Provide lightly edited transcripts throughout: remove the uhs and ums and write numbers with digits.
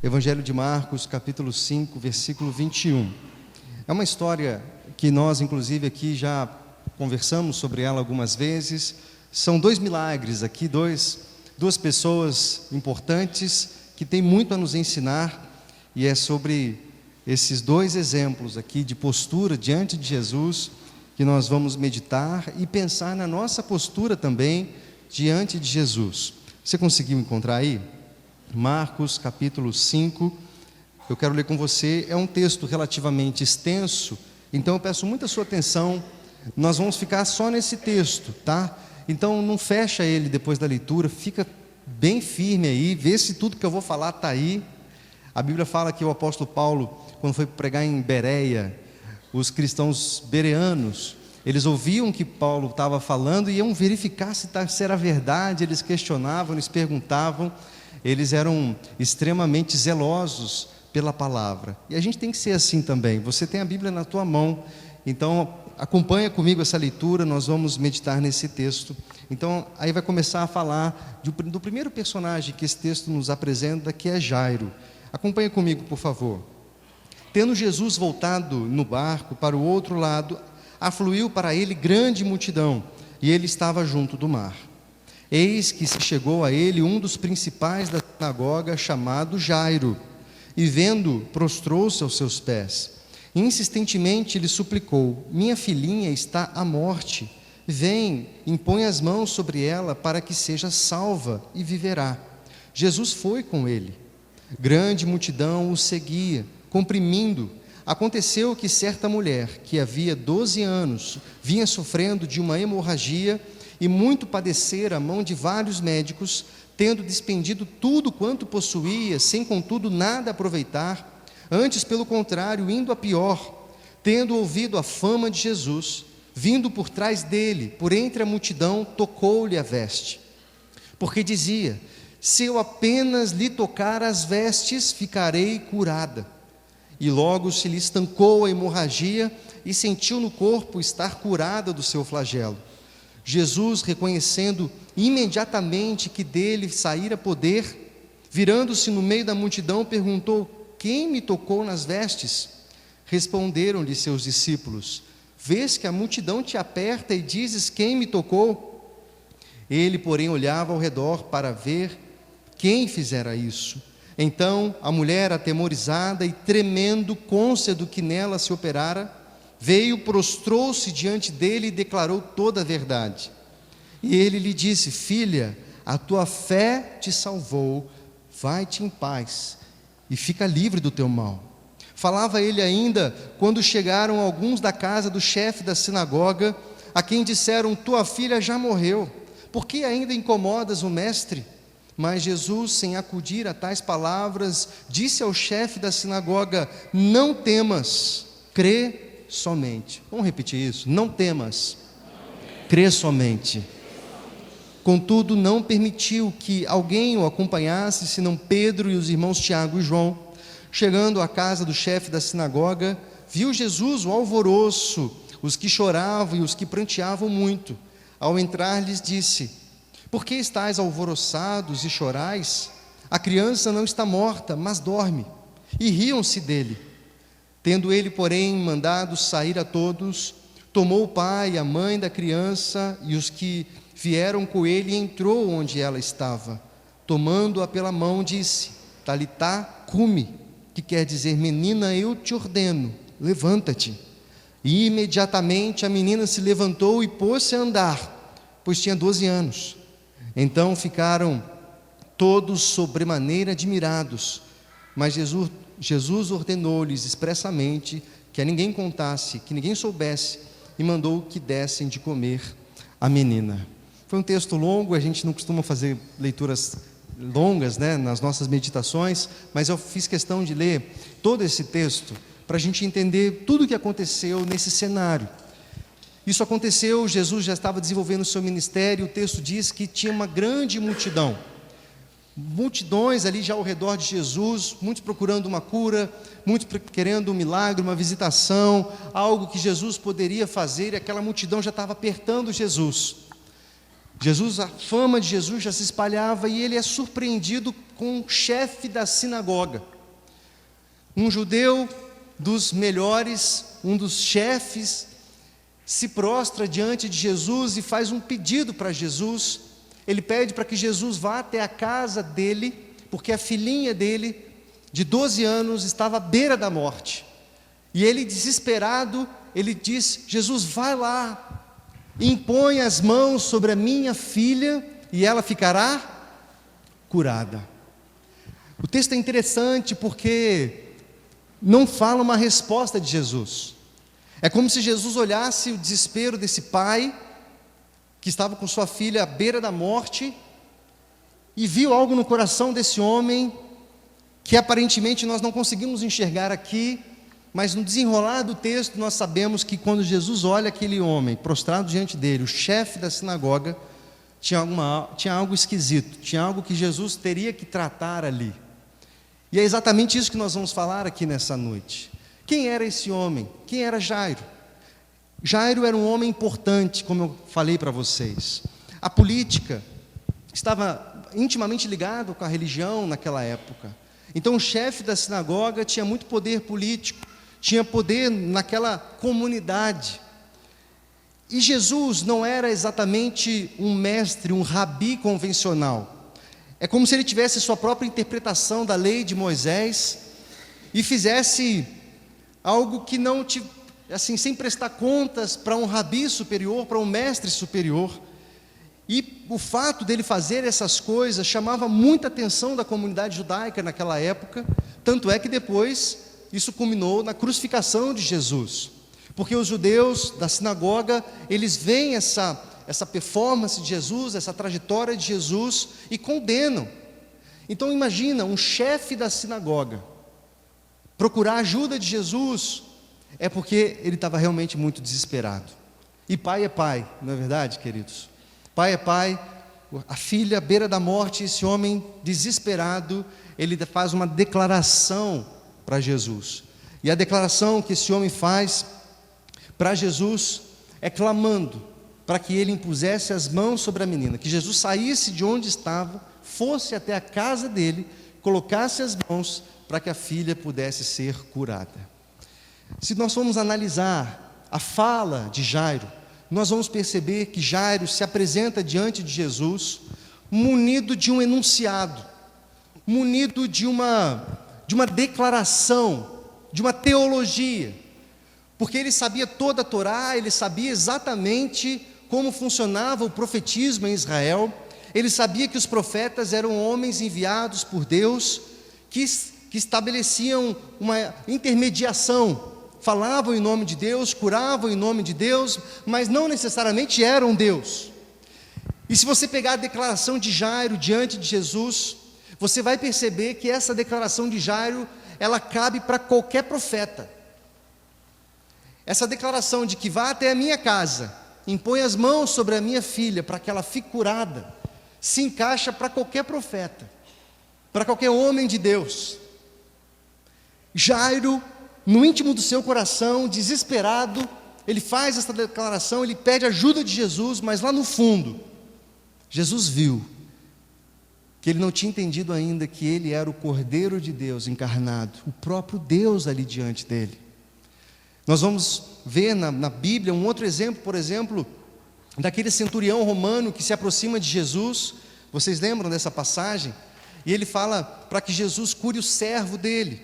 Evangelho de Marcos, capítulo 5, versículo 21. É uma história que nós, inclusive, aqui já conversamos sobre ela algumas vezes. São dois milagres aqui, duas pessoas importantes que têm muito a nos ensinar, e é sobre esses dois exemplos aqui de postura diante de Jesus que nós vamos meditar e pensar na nossa postura também diante de Jesus. Você conseguiu encontrar aí? Marcos capítulo 5, eu quero ler com você. É um texto relativamente extenso, então eu peço muita sua atenção. Nós vamos ficar só nesse texto, tá? Então não fecha ele depois da leitura, fica bem firme aí, vê se tudo que eu vou falar está aí. A Bíblia fala que o apóstolo Paulo, quando foi pregar em Bereia, os cristãos bereanos, eles ouviam o que Paulo estava falando e iam verificar se era verdade. Eles questionavam, eles perguntavam. Eles eram extremamente zelosos pela palavra, e a gente tem que ser assim também. Você tem a Bíblia na tua mão, então acompanha comigo essa leitura. Nós vamos meditar nesse texto. Então aí vai começar a falar do primeiro personagem que esse texto nos apresenta, que é Jairo. Acompanha comigo, por favor. Tendo Jesus voltado no barco para o outro lado, afluiu para ele grande multidão, e ele estava junto do mar. Eis que se chegou a ele um dos principais da sinagoga, chamado Jairo, e vendo, prostrou-se aos seus pés. Insistentemente lhe suplicou: minha filhinha está à morte, vem, impõe as mãos sobre ela para que seja salva e viverá. Jesus foi com ele. Grande multidão o seguia, comprimindo. Aconteceu que certa mulher, que havia 12 anos, vinha sofrendo de uma hemorragia, e muito padecera a mão de vários médicos, tendo despendido tudo quanto possuía, sem contudo nada aproveitar, antes pelo contrário, indo a pior. Tendo ouvido a fama de Jesus, vindo por trás dele, por entre a multidão, tocou-lhe a veste, porque dizia: se eu apenas lhe tocar as vestes, ficarei curada. E logo se lhe estancou a hemorragia, e sentiu no corpo estar curada do seu flagelo. Jesus, reconhecendo imediatamente que dele saíra poder, virando-se no meio da multidão, perguntou: quem me tocou nas vestes? Responderam-lhe seus discípulos: vês que a multidão te aperta e dizes: quem me tocou? Ele, porém, olhava ao redor para ver quem fizera isso. Então a mulher, atemorizada e tremendo, cônscia do que nela se operara, veio, prostrou-se diante dele e declarou toda a verdade. E ele lhe disse: filha, a tua fé te salvou, vai-te em paz e fica livre do teu mal. Falava ele ainda quando chegaram alguns da casa do chefe da sinagoga, a quem disseram: tua filha já morreu, por que ainda incomodas o mestre? Mas Jesus, sem acudir a tais palavras, disse ao chefe da sinagoga: não temas, crê somente. Vamos repetir isso: não temas, crê somente. Contudo, não permitiu que alguém o acompanhasse, senão Pedro e os irmãos Tiago e João. Chegando à casa do chefe da sinagoga, viu Jesus o alvoroço, os que choravam e os que pranteavam muito. Ao entrar, lhes disse: por que estáis alvoroçados e chorais? A criança não está morta, mas dorme. E riam-se dele. Tendo ele, porém, mandado sair a todos, tomou o pai e a mãe da criança e os que vieram com ele, e entrou onde ela estava. Tomando-a pela mão, disse: Talitá cumi, que quer dizer: menina, eu te ordeno, levanta-te. E imediatamente a menina se levantou e pôs-se a andar, pois tinha 12 anos. Então ficaram todos sobremaneira admirados, mas Jesus ordenou-lhes expressamente que a ninguém contasse, que ninguém soubesse, e mandou que dessem de comer à menina. Foi um texto longo, a gente não costuma fazer leituras longas, né, nas nossas meditações, mas eu fiz questão de ler todo esse texto para a gente entender tudo o que aconteceu nesse cenário. Isso aconteceu, Jesus já estava desenvolvendo o seu ministério. O texto diz que tinha uma grande multidão, multidões ali já ao redor de Jesus, muitos procurando uma cura, muitos querendo um milagre, uma visitação, algo que Jesus poderia fazer, e aquela multidão já estava apertando Jesus. A fama de Jesus já se espalhava, e ele é surpreendido com o chefe da sinagoga. um judeu dos melhores, um dos chefes, se prostra diante de Jesus e faz um pedido para Jesus. Ele pede para que Jesus vá até a casa dele, porque a filhinha dele, de 12 anos, estava à beira da morte. E ele, desesperado, ele diz: Jesus, vai lá, impõe as mãos sobre a minha filha e ela ficará curada. O texto é interessante porque não fala uma resposta de Jesus. É como se Jesus olhasse o desespero desse pai, que estava com sua filha à beira da morte, e viu algo no coração desse homem, que aparentemente nós não conseguimos enxergar aqui, mas no desenrolar do texto nós sabemos que quando Jesus olha aquele homem prostrado diante dele, o chefe da sinagoga, tinha algo esquisito, tinha algo que Jesus teria que tratar ali. E é exatamente isso que nós vamos falar aqui nessa noite. Quem era esse homem? Quem era Jairo? Jairo era um homem importante, como eu falei para vocês. A política estava intimamente ligada com a religião naquela época. Então o chefe da sinagoga tinha muito poder político, tinha poder naquela comunidade. E Jesus não era exatamente um mestre, um rabi convencional. É como se ele tivesse sua própria interpretação da lei de Moisés e fizesse algo que não, assim, sem prestar contas para um rabi superior, para um mestre superior. E o fato dele fazer essas coisas chamava muita atenção da comunidade judaica naquela época, tanto é que depois isso culminou na crucificação de Jesus, porque os judeus da sinagoga, eles veem essa performance de Jesus, essa trajetória de Jesus e condenam. Então imagina, um chefe da sinagoga procurar a ajuda de Jesus, é porque ele estava realmente muito desesperado. E pai é pai, não é verdade, queridos? Pai é pai, a filha à beira da morte, esse homem desesperado, ele faz uma declaração para Jesus. E a declaração que esse homem faz para Jesus é clamando para que ele impusesse as mãos sobre a menina, que Jesus saísse de onde estava, fosse até a casa dele, colocasse as mãos para que a filha pudesse ser curada. Se nós formos analisar a fala de Jairo, nós vamos perceber que Jairo se apresenta diante de Jesus munido de um enunciado, munido de uma declaração, de uma teologia, porque ele sabia toda a Torá, ele sabia exatamente como funcionava o profetismo em Israel, ele sabia que os profetas eram homens enviados por Deus, que estabeleciam uma intermediação, falavam em nome de Deus, curavam em nome de Deus, mas não necessariamente eram Deus. E se você pegar a declaração de Jairo diante de Jesus, você vai perceber que essa declaração de Jairo, ela cabe para qualquer profeta. Essa declaração de que vá até a minha casa, impõe as mãos sobre a minha filha para que ela fique curada, se encaixa para qualquer profeta, para qualquer homem de Deus. Jairo, no íntimo do seu coração, desesperado, ele faz essa declaração, ele pede ajuda de Jesus, mas lá no fundo, Jesus viu que ele não tinha entendido ainda que ele era o Cordeiro de Deus encarnado, o próprio Deus ali diante dele. Nós vamos ver na Bíblia um outro exemplo, por exemplo, daquele centurião romano que se aproxima de Jesus. Vocês lembram dessa passagem? E ele fala para que Jesus cure o servo dele.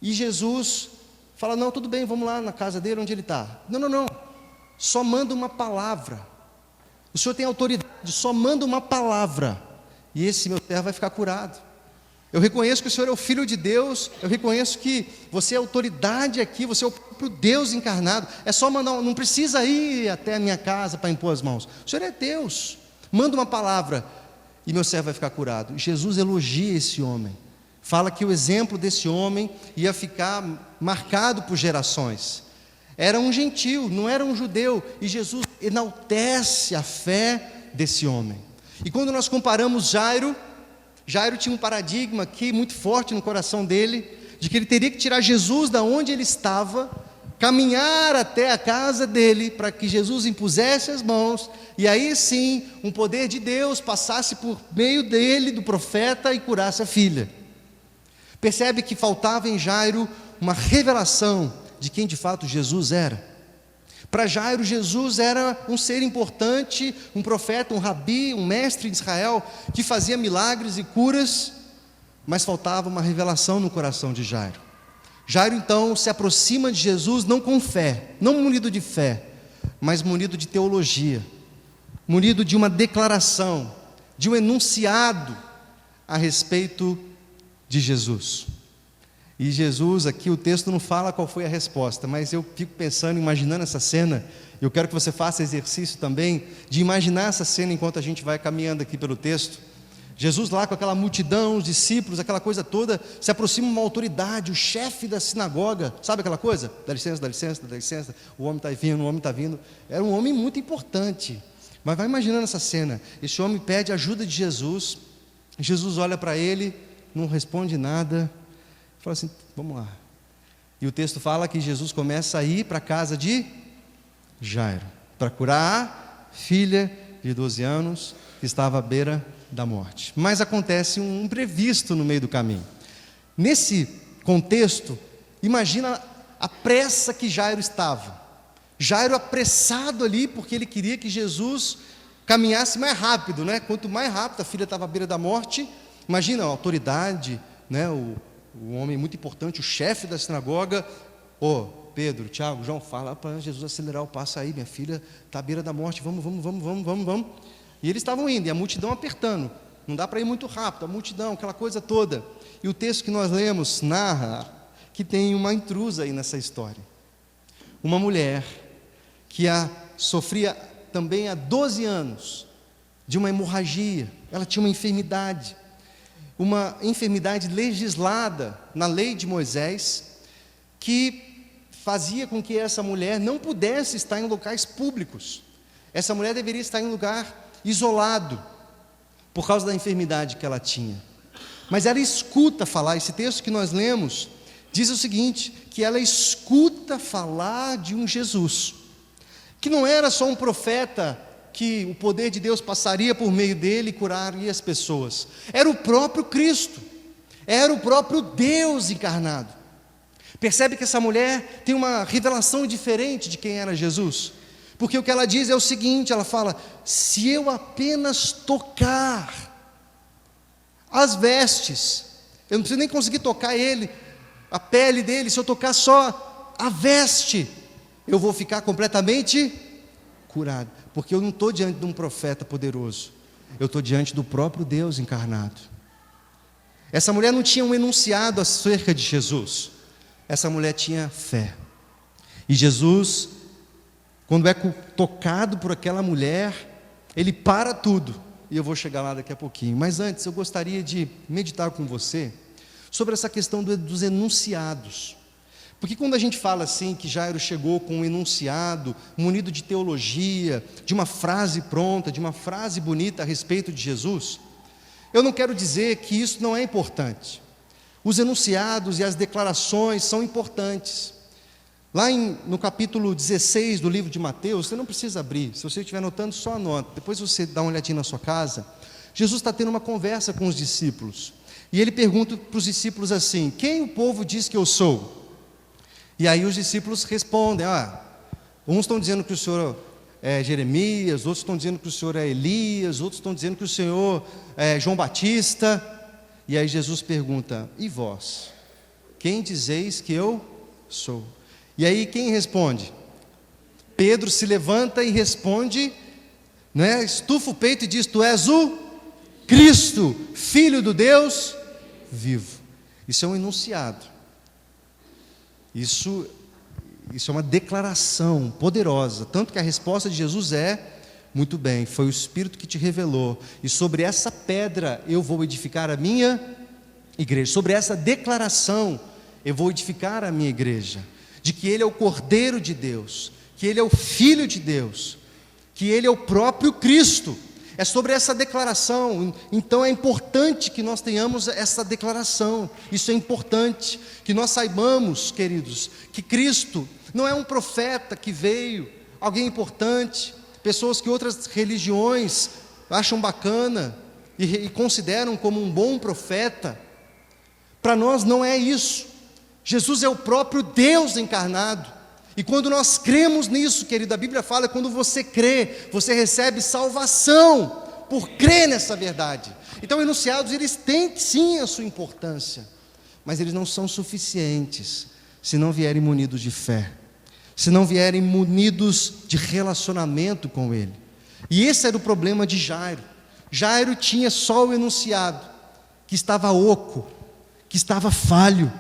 E Jesus fala: não, tudo bem, vamos lá na casa dele, onde ele está. Não, só manda uma palavra. O Senhor tem autoridade, só manda uma palavra, e esse meu servo vai ficar curado. Eu reconheço que o Senhor é o Filho de Deus, eu reconheço que você é autoridade aqui, você é o próprio Deus encarnado. É só mandar, não precisa ir até a minha casa para impor as mãos. O Senhor é Deus, manda uma palavra e meu servo vai ficar curado. Jesus elogia esse homem, fala que o exemplo desse homem ia ficar marcado por gerações. Era um gentil, não era um judeu, e Jesus enaltece a fé desse homem. E quando nós comparamos Jairo tinha um paradigma aqui muito forte no coração dele, de que ele teria que tirar Jesus da onde ele estava, caminhar até a casa dele, para que Jesus impusesse as mãos, e aí sim, um poder de Deus passasse por meio dele, do profeta, e curasse a filha. Percebe que faltava em Jairo uma revelação de quem de fato Jesus era. Para Jairo, Jesus era um ser importante, um profeta, um rabi, um mestre de Israel, que fazia milagres e curas, mas faltava uma revelação no coração de Jairo. Jairo então se aproxima de Jesus não com fé, não munido de fé, mas munido de teologia, munido de uma declaração, de um enunciado a respeito de Jesus. E Jesus, aqui o texto não fala qual foi a resposta, mas eu fico pensando, imaginando essa cena. Eu quero que você faça exercício também de imaginar essa cena enquanto a gente vai caminhando aqui pelo texto. Jesus lá com aquela multidão, os discípulos, aquela coisa toda, se aproxima uma autoridade, o chefe da sinagoga, sabe aquela coisa? Dá licença, dá licença, dá licença, o homem está vindo, o homem está vindo. Era um homem muito importante, mas vai imaginando essa cena. Esse homem pede ajuda de Jesus, Jesus olha para ele, não responde nada, fala assim, vamos lá. E o texto fala que Jesus começa a ir para a casa de Jairo, para curar a filha de 12 anos, que estava à beira da morte. Mas acontece um imprevisto no meio do caminho. Nesse contexto, imagina a pressa que Jairo estava. Jairo apressado ali, porque ele queria que Jesus caminhasse mais rápido, né? Quanto mais rápido, a filha estava à beira da morte. Imagina a autoridade, né? O homem muito importante, o chefe da sinagoga. Pedro, Tiago, João, fala para Jesus acelerar o passo aí, minha filha está à beira da morte, vamos. E eles estavam indo, e a multidão apertando, não dá para ir muito rápido, a multidão, aquela coisa toda. E o texto que nós lemos narra que tem uma intrusa aí nessa história. Uma mulher que sofria também há 12 anos de uma hemorragia, ela tinha uma enfermidade legislada na lei de Moisés, que fazia com que essa mulher não pudesse estar em locais públicos. Essa mulher deveria estar em um lugar isolado, por causa da enfermidade que ela tinha. Mas ela escuta falar, esse texto que nós lemos, diz o seguinte, que ela escuta falar de um Jesus, que não era só um profeta, que o poder de Deus passaria por meio dele e curaria as pessoas. Era o próprio Cristo, era o próprio Deus encarnado. Percebe que essa mulher tem uma revelação diferente de quem era Jesus? Porque o que ela diz é o seguinte, ela fala, se eu apenas tocar as vestes, eu não preciso nem conseguir tocar ele, a pele dele, se eu tocar só a veste, eu vou ficar completamente curado, porque eu não estou diante de um profeta poderoso, eu estou diante do próprio Deus encarnado. Essa mulher não tinha um enunciado acerca de Jesus, essa mulher tinha fé, e Jesus, quando é tocado por aquela mulher, ele para tudo, e eu vou chegar lá daqui a pouquinho, mas antes eu gostaria de meditar com você, sobre essa questão dos enunciados, porque quando a gente fala assim, que Jairo chegou com um enunciado, munido de teologia, de uma frase pronta, de uma frase bonita a respeito de Jesus, eu não quero dizer que isso não é importante, os enunciados e as declarações são importantes. Lá no capítulo 16 do livro de Mateus, você não precisa abrir, se você estiver anotando, só anota, depois você dá uma olhadinha na sua casa, Jesus está tendo uma conversa com os discípulos, e ele pergunta para os discípulos assim, quem o povo diz que eu sou? E aí os discípulos respondem, uns estão dizendo que o Senhor é Jeremias, outros estão dizendo que o Senhor é Elias, outros estão dizendo que o Senhor é João Batista, e aí Jesus pergunta, e vós? Quem dizeis que eu sou? E aí quem responde? Pedro se levanta e responde, né, estufa o peito e diz, tu és o Cristo, Filho do Deus vivo. Isso é um enunciado, isso é uma declaração poderosa, tanto que a resposta de Jesus é, muito bem, foi o Espírito que te revelou, e sobre essa pedra eu vou edificar a minha igreja, sobre essa declaração eu vou edificar a minha igreja, de que Ele é o Cordeiro de Deus, que Ele é o Filho de Deus, que Ele é o próprio Cristo. É sobre essa declaração, então é importante que nós tenhamos essa declaração, isso é importante, que nós saibamos, queridos, que Cristo não é um profeta que veio, alguém importante, pessoas que outras religiões acham bacana e consideram como um bom profeta, Para nós não é isso. Jesus é o próprio Deus encarnado. E quando nós cremos nisso, querido, a Bíblia fala, quando você crê, você recebe salvação por crer nessa verdade. Então, enunciados, eles têm sim a sua importância, mas eles não são suficientes se não vierem munidos de fé, se não vierem munidos de relacionamento com Ele. E esse era o problema de Jairo. Jairo tinha só o enunciado, que estava oco, que estava falho.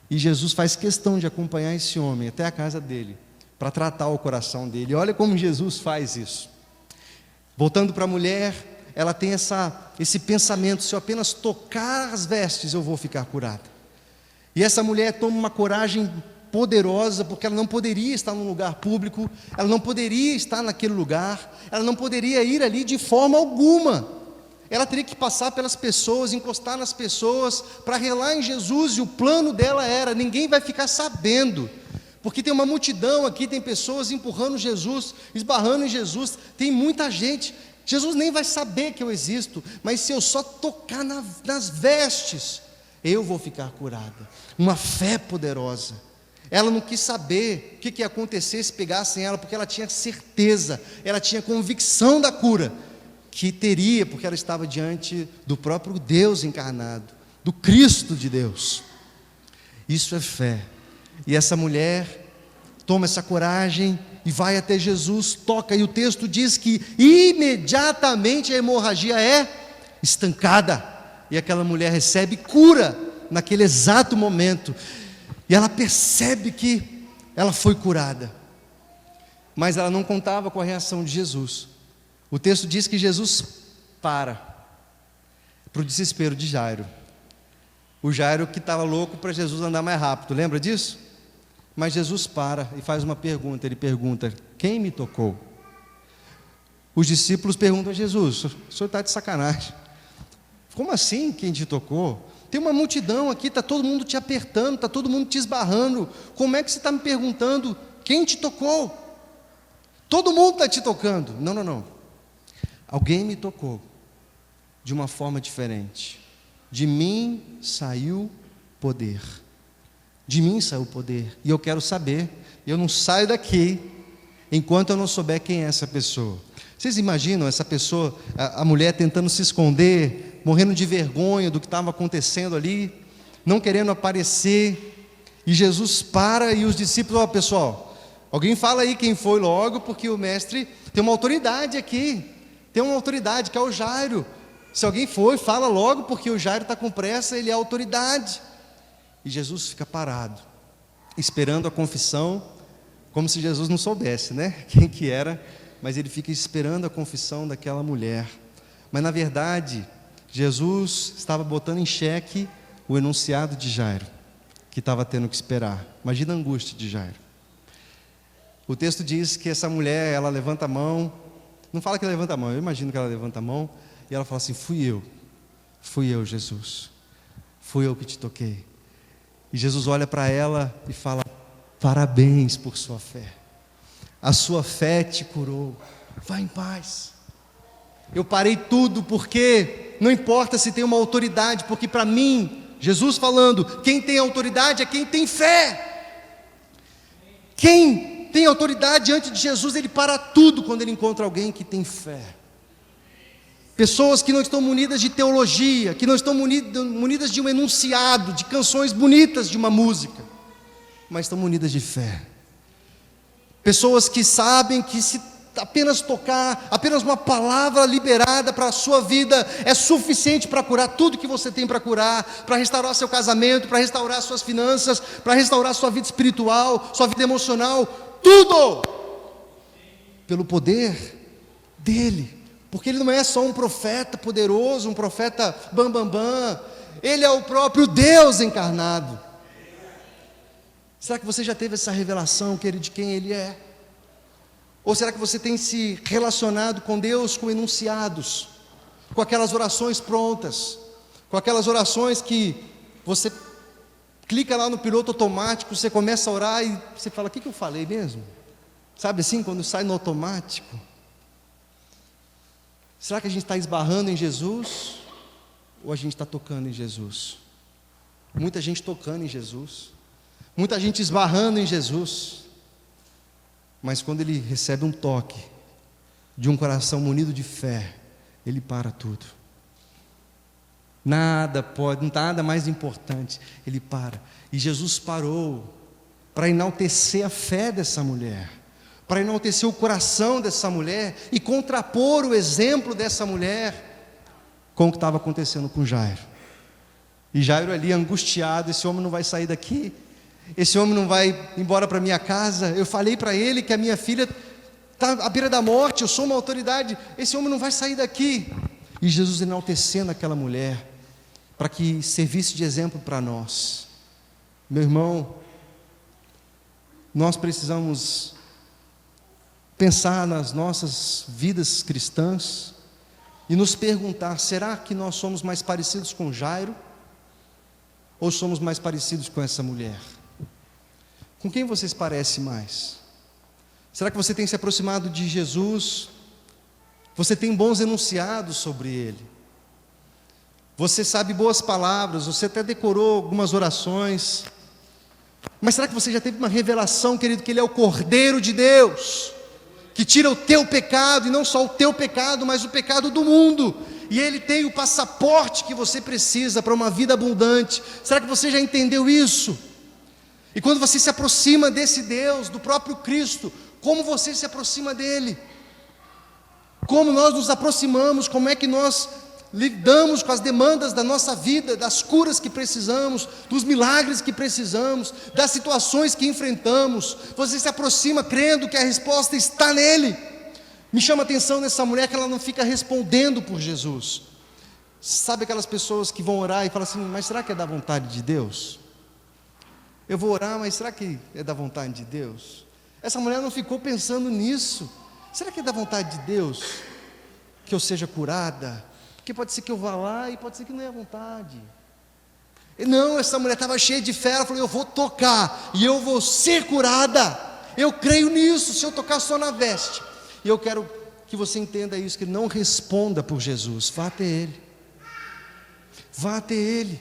E Jesus faz questão de acompanhar esse homem até a casa dele, para tratar o coração dele. E olha como Jesus faz isso. Voltando para a mulher, ela tem esse pensamento: se eu apenas tocar as vestes, eu vou ficar curada. E essa mulher toma uma coragem poderosa, porque ela não poderia estar num lugar público, ela não poderia estar naquele lugar, ela não poderia ir ali de forma alguma. Ela teria que passar pelas pessoas, encostar nas pessoas, para relar em Jesus, e o plano dela era: ninguém vai ficar sabendo, porque tem uma multidão aqui, tem pessoas empurrando Jesus, esbarrando em Jesus, tem muita gente, Jesus nem vai saber que eu existo, mas se eu só tocar nas vestes, eu vou ficar curada. Uma fé poderosa. Ela não quis saber o que ia acontecer se pegassem ela, porque ela tinha certeza, ela tinha convicção da cura que teria, porque ela estava diante do próprio Deus encarnado, do Cristo de Deus. Isso é fé. E essa mulher toma essa coragem e vai até Jesus, toca, e o texto diz que imediatamente a hemorragia é estancada, e aquela mulher recebe cura naquele exato momento, e ela percebe que ela foi curada, mas ela não contava com a reação de Jesus. O texto diz que Jesus para o desespero de Jairo. O Jairo que estava louco para Jesus andar mais rápido, lembra disso? Mas Jesus para e faz uma pergunta. Ele pergunta: quem me tocou? Os discípulos perguntam a Jesus: o senhor está de sacanagem? Como assim, quem te tocou? Tem uma multidão aqui, está todo mundo te apertando, está todo mundo te esbarrando. Como é que você está me perguntando quem te tocou? Todo mundo está te tocando. Não. Alguém me tocou de uma forma diferente. De mim saiu poder. De mim saiu poder. E eu quero saber. Eu não saio daqui enquanto eu não souber quem é essa pessoa. Vocês imaginam essa pessoa, a mulher tentando se esconder, morrendo de vergonha do que estava acontecendo ali, não querendo aparecer, e Jesus para, e os discípulos: ó, pessoal, alguém fala aí quem foi logo, porque o mestre tem uma autoridade aqui, tem uma autoridade que é o Jairo. Se alguém foi, fala logo, porque o Jairo está com pressa, ele é a autoridade. E Jesus fica parado, esperando a confissão, como se Jesus não soubesse, né, quem que era, mas ele fica esperando a confissão daquela mulher. Mas na verdade, Jesus estava botando em xeque o enunciado de Jairo, que estava tendo que esperar. Imagina a angústia de Jairo. O texto diz que essa mulher, ela levanta a mão, não fala que ela levanta a mão, eu imagino que ela levanta a mão, e ela fala assim: fui eu, Jesus, fui eu que te toquei. E Jesus olha para ela e fala: parabéns por sua fé, a sua fé te curou, vá em paz. Eu parei tudo, porque não importa se tem uma autoridade, porque para mim, Jesus falando, quem tem autoridade é quem tem fé. Quem tem autoridade diante de Jesus, ele para tudo quando ele encontra alguém que tem fé. Pessoas que não estão munidas de teologia, que não estão munidas de um enunciado, de canções bonitas de uma música, mas estão munidas de fé. Pessoas que sabem que se apenas tocar, apenas uma palavra liberada para a sua vida é suficiente para curar tudo que você tem para curar, para restaurar seu casamento, para restaurar suas finanças, para restaurar sua vida espiritual, sua vida emocional, tudo pelo poder dele. Porque ele não é só um profeta poderoso, um profeta bam, ele é o próprio Deus encarnado. Será que você já teve essa revelação, querido, de quem ele é? Ou será que você tem se relacionado com Deus com enunciados, com aquelas orações prontas, com aquelas orações que você clica lá no piloto automático, você começa a orar e você fala: o que eu falei mesmo? Sabe assim, quando sai no automático? Será que a gente está esbarrando em Jesus? Ou a gente está tocando em Jesus? muita gente tocando em Jesus, muita gente esbarrando em Jesus, mas quando ele recebe um toque de um coração munido de fé, ele para tudo. Nada mais importante, ele para. E Jesus parou para enaltecer a fé dessa mulher, para enaltecer o coração dessa mulher e contrapor o exemplo dessa mulher com o que estava acontecendo com Jairo. E Jairo ali angustiado: esse homem não vai sair daqui, esse homem não vai embora para minha casa, eu falei para ele que a minha filha está à beira da morte, eu sou uma autoridade, esse homem não vai sair daqui. E Jesus enaltecendo aquela mulher, para que servisse de exemplo para nós. Meu irmão, nós precisamos pensar nas nossas vidas cristãs e nos perguntar: será que nós somos mais parecidos com Jairo? Ou somos mais parecidos com essa mulher? Com quem vocês parecem mais? Será que você tem se aproximado de Jesus? Você tem bons enunciados sobre Ele? Você sabe boas palavras, você até decorou algumas orações, mas será que você já teve uma revelação, querido, que Ele é o Cordeiro de Deus, que tira o teu pecado, e não só o teu pecado, mas o pecado do mundo, e Ele tem o passaporte que você precisa para uma vida abundante? Será que você já entendeu isso? E quando você se aproxima desse Deus, do próprio Cristo, como você se aproxima dEle? Como nós nos aproximamos? Como é que nós lidamos com as demandas da nossa vida, das curas que precisamos, dos milagres que precisamos, das situações que enfrentamos? Você se aproxima crendo que a resposta está nele. Me chama a atenção nessa mulher que ela não fica respondendo por Jesus. Sabe aquelas pessoas que vão orar e falam assim: mas será que é da vontade de Deus? Eu vou orar, mas será que é da vontade de Deus? Essa mulher não ficou pensando nisso. Será que é da vontade de Deus que eu seja curada? Porque pode ser que eu vá lá e pode ser que não é a vontade. E não, essa mulher estava cheia de fé. Ela falou: eu vou tocar e eu vou ser curada. Eu creio nisso, se eu tocar só na veste. E eu quero que você entenda isso, que não responda por Jesus. Vá até Ele. Vá até Ele.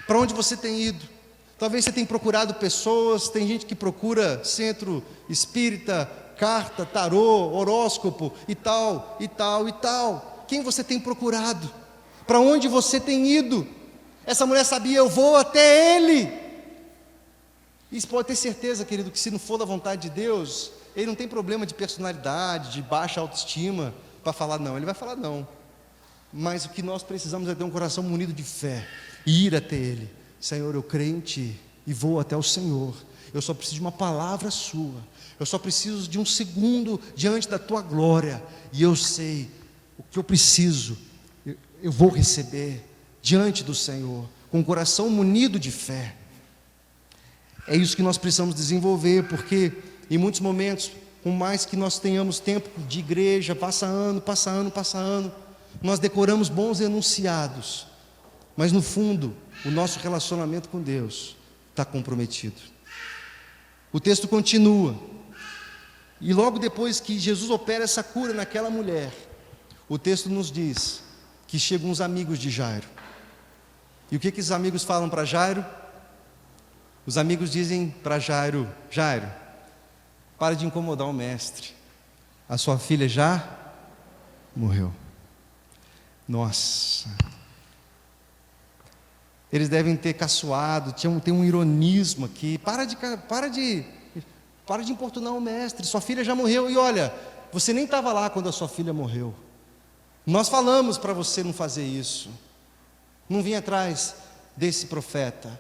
Para onde você tem ido? Talvez você tenha procurado pessoas, tem gente que procura centro espírita, carta, tarô, horóscopo e tal, e tal, e tal. Quem você tem procurado? Para onde você tem ido? Essa mulher sabia: eu vou até Ele. Isso pode ter certeza, querido, que se não for da vontade de Deus, Ele não tem problema de personalidade, de baixa autoestima para falar não. Ele vai falar não. Mas o que nós precisamos é ter um coração munido de fé e ir até Ele. Senhor, eu creio em Ti e vou até o Senhor. Eu só preciso de uma palavra Sua. Eu só preciso de um segundo diante da Tua glória. E eu sei o que eu preciso, eu vou receber diante do Senhor, com o coração munido de fé. É isso que nós precisamos desenvolver, porque em muitos momentos, por mais que nós tenhamos tempo de igreja, passa ano, nós decoramos bons enunciados, mas no fundo, o nosso relacionamento com Deus está comprometido. O texto continua, e logo depois que Jesus opera essa cura naquela mulher, o texto nos diz que chegam uns amigos de Jairo. E o que os amigos falam para Jairo? Os amigos dizem para Jairo: Jairo, para de incomodar o mestre, a sua filha já morreu. Nossa, eles devem ter caçoado, tem um ironismo aqui. Para de importunar o mestre, sua filha já morreu. E olha, você nem estava lá quando a sua filha morreu. Nós falamos para você não fazer isso, não vir atrás desse profeta.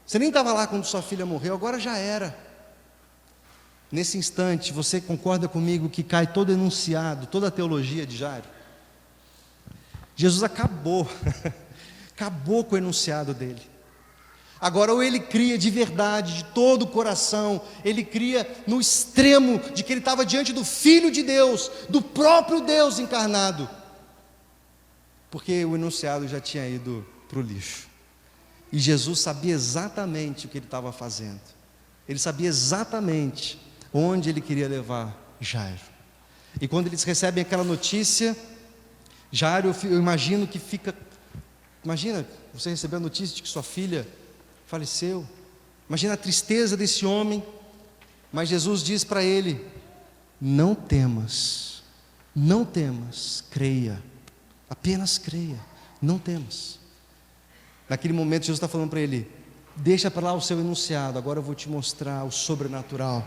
Você nem estava lá quando sua filha morreu, agora já era. Nesse instante, você concorda comigo que cai todo enunciado, toda a teologia de Jairo? Jesus acabou com o enunciado dele. Agora, ou ele cria de verdade, de todo o coração, ele cria no extremo de que ele estava diante do Filho de Deus, do próprio Deus encarnado, porque o enunciado já tinha ido para o lixo. E Jesus sabia exatamente o que ele estava fazendo. Ele sabia exatamente onde ele queria levar Jairo. E quando eles recebem aquela notícia, Jairo, eu imagino que fica Imagina você receber a notícia de que sua filha faleceu. Imagina a tristeza desse homem. Mas Jesus diz para ele: não temas, não temas, creia, apenas creia, não temas. Naquele momento Jesus está falando para ele: deixa para lá o seu enunciado, agora eu vou te mostrar o sobrenatural.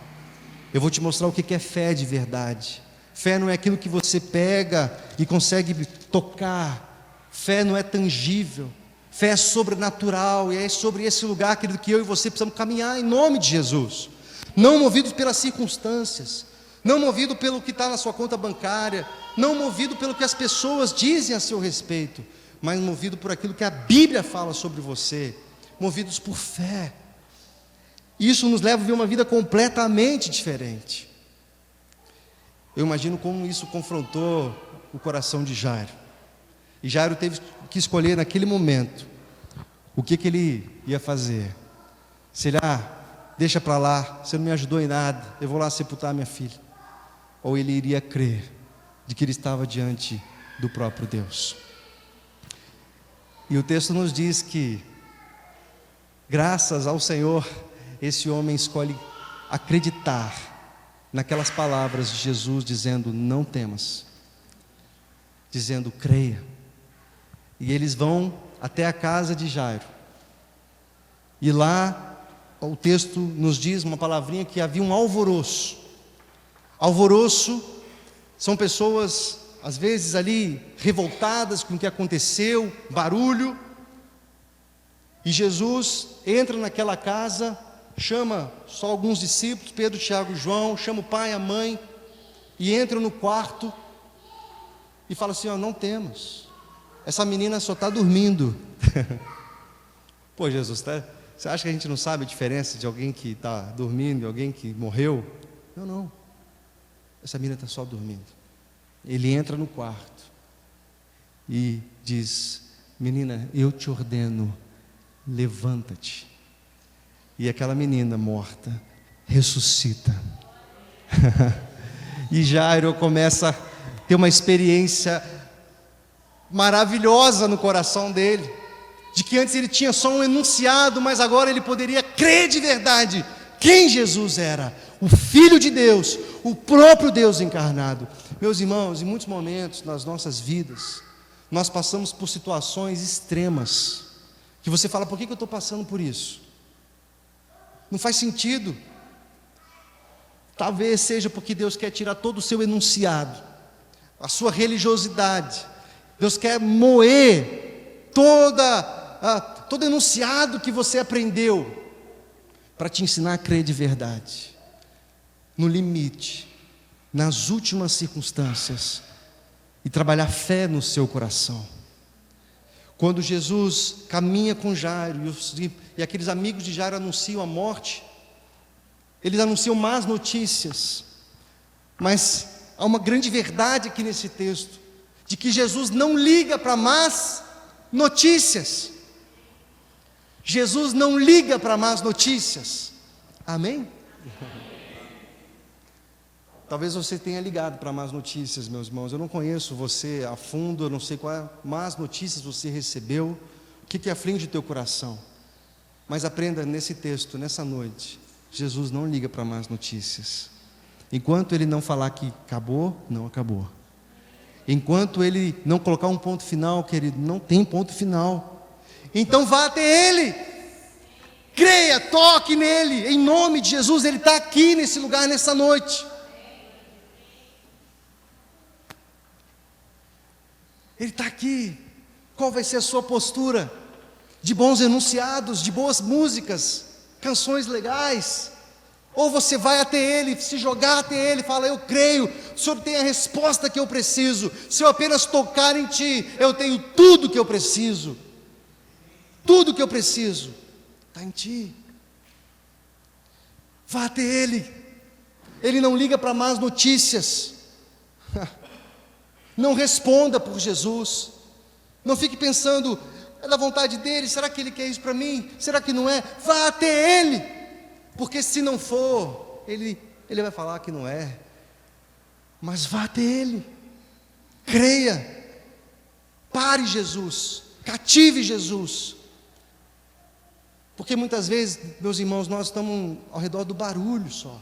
Eu vou te mostrar o que é fé de verdade. Fé não é aquilo que você pega e consegue tocar. Fé não é tangível. Fé é sobrenatural. E é sobre esse lugar, querido, que eu e você precisamos caminhar em nome de Jesus. Não movido pelas circunstâncias, não movido pelo que está na sua conta bancária, não movido pelo que as pessoas dizem a seu respeito, mas movido por aquilo que a Bíblia fala sobre você, movidos por fé. Isso nos leva a viver uma vida completamente diferente. Eu imagino como isso confrontou o coração de Jairo. E Jairo teve que escolher naquele momento o que ele ia fazer. Se ele, deixa para lá, você não me ajudou em nada, eu vou lá sepultar minha filha. Ou ele iria crer de que ele estava diante do próprio Deus. E o texto nos diz que, graças ao Senhor, esse homem escolhe acreditar naquelas palavras de Jesus, dizendo: não temas, dizendo: creia. E eles vão até a casa de Jairo. E lá, o texto nos diz uma palavrinha, que havia um alvoroço. Alvoroço são pessoas, às vezes ali, revoltadas com o que aconteceu, barulho. E Jesus entra naquela casa, chama só alguns discípulos, Pedro, Tiago e João, chama o pai e a mãe, e entra no quarto, e fala assim: não temas, essa menina só está dormindo. Pô, Jesus, você acha que a gente não sabe a diferença de alguém que está dormindo e alguém que morreu? Não, essa menina está só dormindo. Ele entra no quarto e diz: menina, eu te ordeno, levanta-te. E aquela menina morta ressuscita. E Jairo começa a ter uma experiência maravilhosa no coração dele, de que antes ele tinha só um enunciado, mas agora ele poderia crer de verdade quem Jesus era, o Filho de Deus, o próprio Deus encarnado. Meus irmãos, em muitos momentos nas nossas vidas, nós passamos por situações extremas, que você fala: por que eu estou passando por isso? Não faz sentido. Talvez seja porque Deus quer tirar todo o seu enunciado, a sua religiosidade. Deus quer moer todo enunciado que você aprendeu, para te ensinar a crer de verdade, no limite, nas últimas circunstâncias, e trabalhar fé no seu coração. Quando Jesus caminha com Jairo, e aqueles amigos de Jairo anunciam a morte, eles anunciam más notícias, mas há uma grande verdade aqui nesse texto, de que Jesus não liga para más notícias. Jesus não liga para más notícias. Amém? Talvez você tenha ligado para más notícias, meus irmãos. Eu não conheço você a fundo, eu não sei quais más notícias você recebeu, o que aflige o teu coração. Mas aprenda nesse texto, nessa noite, Jesus não liga para más notícias. Enquanto Ele não falar que acabou, não acabou. Enquanto Ele não colocar um ponto final, querido, não tem ponto final. Então vá até Ele, creia, toque nele, em nome de Jesus. Ele está aqui nesse lugar, nessa noite. Ele está aqui. Qual vai ser a sua postura? De bons enunciados, de boas músicas, canções legais? Ou você vai até Ele, se jogar até Ele, fala: eu creio, o Senhor tem a resposta que eu preciso. Se eu apenas tocar em Ti, eu tenho tudo que eu preciso. Tudo que eu preciso está em Ti. Vá até Ele. Ele não liga para más notícias. Não responda por Jesus. Não fique pensando: é da vontade dEle, será que Ele quer isso para mim? Será que não é? Vá até Ele. Porque se não for, Ele vai falar que não é. Mas vá até Ele. Creia. Pare, Jesus. Cative Jesus. Porque muitas vezes, meus irmãos, nós estamos ao redor do barulho só.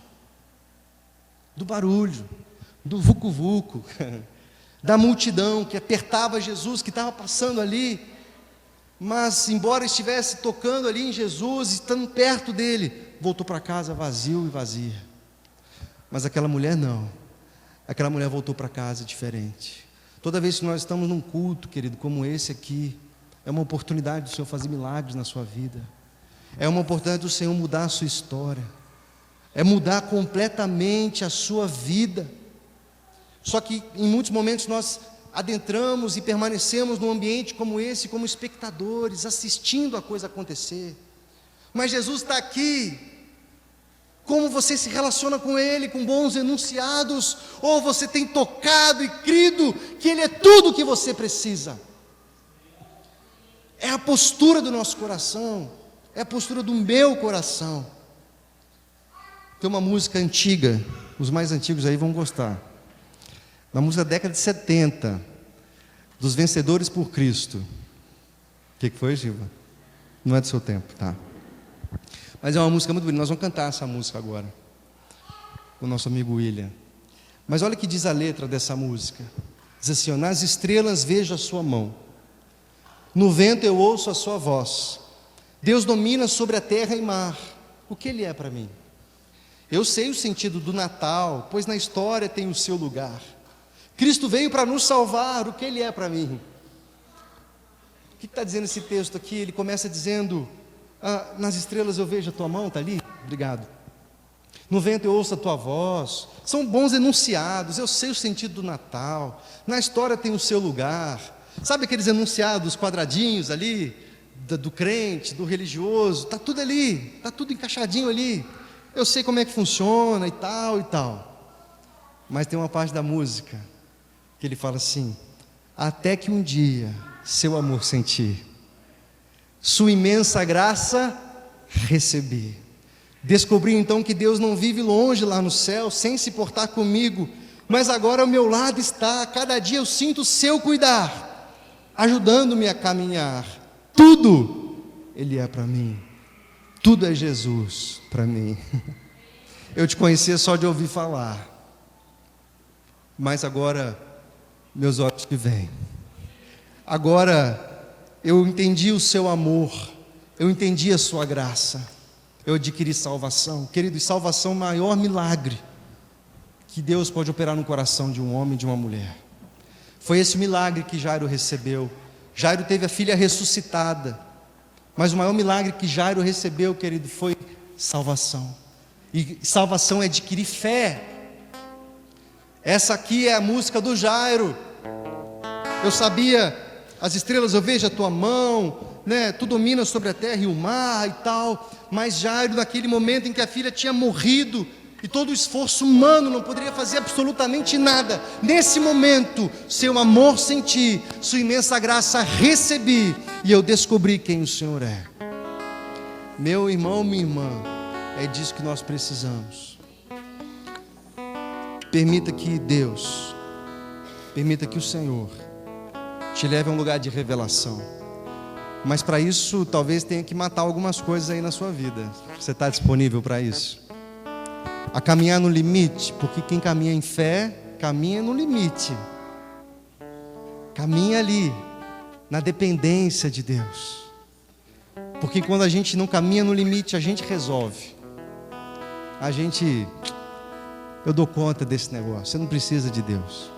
Do barulho, do vucu-vucu, da multidão que apertava Jesus, que estava passando ali. Mas, embora estivesse tocando ali em Jesus, estando perto dele, voltou para casa vazio e vazia. Mas aquela mulher não. Aquela mulher voltou para casa diferente. Toda vez que nós estamos num culto, querido, como esse aqui, é uma oportunidade do Senhor fazer milagres na sua vida. É uma oportunidade do Senhor mudar a sua história. É mudar completamente a sua vida. Só que em muitos momentos nós adentramos e permanecemos num ambiente como esse, como espectadores, assistindo a coisa acontecer. Mas Jesus está aqui. Como você se relaciona com Ele, com bons enunciados, ou você tem tocado e crido que Ele é tudo o que você precisa? É a postura do nosso coração, é a postura do meu coração. Tem uma música antiga, os mais antigos aí vão gostar. Uma música da década de 70, dos Vencedores por Cristo. O que foi, Giva? Não é do seu tempo, tá? Mas é uma música muito bonita, nós vamos cantar essa música agora, com o nosso amigo William. Mas olha o que diz a letra dessa música. Diz assim, ó, nas estrelas vejo a sua mão, no vento eu ouço a sua voz. Deus domina sobre a terra e mar. O que Ele é para mim? Eu sei o sentido do Natal, pois na história tem o seu lugar. Cristo veio para nos salvar. O que Ele é para mim? O que está dizendo esse texto aqui? Ele começa dizendo, nas estrelas eu vejo a tua mão, está ali? Obrigado. No vento eu ouço a tua voz. São bons enunciados. Eu sei o sentido do Natal. Na história tem o seu lugar. Sabe aqueles enunciados quadradinhos ali, do crente, do religioso? Está tudo ali, está tudo encaixadinho ali. Eu sei como é que funciona e tal e tal. Mas tem uma parte da música que ele fala assim, até que um dia seu amor senti, sua imensa graça recebi. Descobri então que Deus não vive longe lá no céu, sem se portar comigo, mas agora ao meu lado está. Cada dia eu sinto o seu cuidar, ajudando-me a caminhar. Tudo Ele é para mim. Tudo é Jesus para mim. Eu te conhecia só de ouvir falar, mas agora meus olhos te veem. Agora eu entendi o seu amor, eu entendi a sua graça, eu adquiri salvação. Querido, salvação é o maior milagre que Deus pode operar no coração de um homem e de uma mulher. Foi esse milagre que Jairo recebeu. Jairo teve a filha ressuscitada, mas o maior milagre que Jairo recebeu, querido, foi salvação. E salvação é adquirir fé. Essa aqui é a música do Jairo. Eu sabia, as estrelas eu vejo a tua mão, né? Tu dominas sobre a terra e o mar e tal. Mas Jairo, naquele momento em que a filha tinha morrido, e todo o esforço humano não poderia fazer absolutamente nada, nesse momento, seu amor senti, sua imensa graça recebi, e eu descobri quem o Senhor é. Meu irmão, minha irmã, é disso que nós precisamos. Permita que Deus, permita que o Senhor te leve a um lugar de revelação. Mas para isso, talvez tenha que matar algumas coisas aí na sua vida. Você está disponível para isso? A caminhar no limite, porque quem caminha em fé, caminha no limite. Caminha ali, na dependência de Deus. Porque quando a gente não caminha no limite, a gente resolve. Eu dou conta desse negócio, você não precisa de Deus.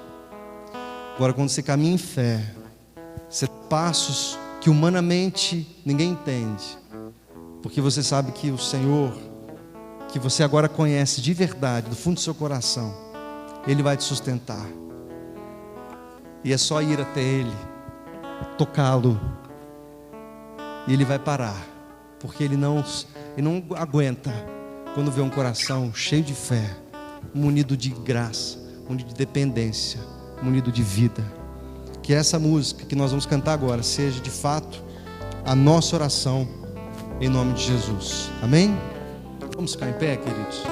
Agora, quando você caminha em fé, você dá passos que humanamente ninguém entende, porque você sabe que o Senhor, que você agora conhece de verdade, do fundo do seu coração, Ele vai te sustentar. E é só ir até Ele, tocá-lo, e Ele vai parar, porque Ele não aguenta quando vê um coração cheio de fé, munido de graça, munido de dependência, munido de vida. Que essa música que nós vamos cantar agora seja de fato a nossa oração, em nome de Jesus. Amém? Vamos ficar em pé, queridos?